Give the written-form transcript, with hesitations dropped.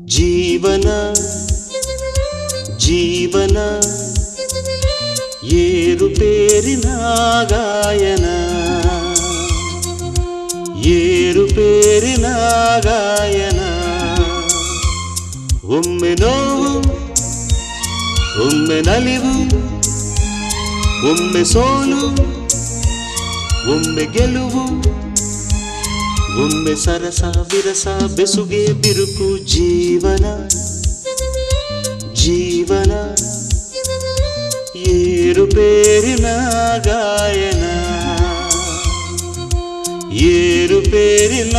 ಜೀವನ ಜೀವನ ಏರುಪೇರಿನ ಗಾಯನ ಏರುಪೇರಿನ ಗಾಯನ ಒಮ್ಮೆ ನೋವು ಒಮ್ಮೆ ನಲಿವು ಒಮ್ಮೆ ಸೋಲು ಒಮ್ಮೆ ಗೆಲುವು ಒಮ್ಮೆ ಸರಸ ವಿರಸ ಬೆಸುಗೆ ಬಿರುಕು ಜೀವನ ಜೀವನ ಏರುಪೇರಿನ ಗಾಯನ ಏರುಪೇರಿನ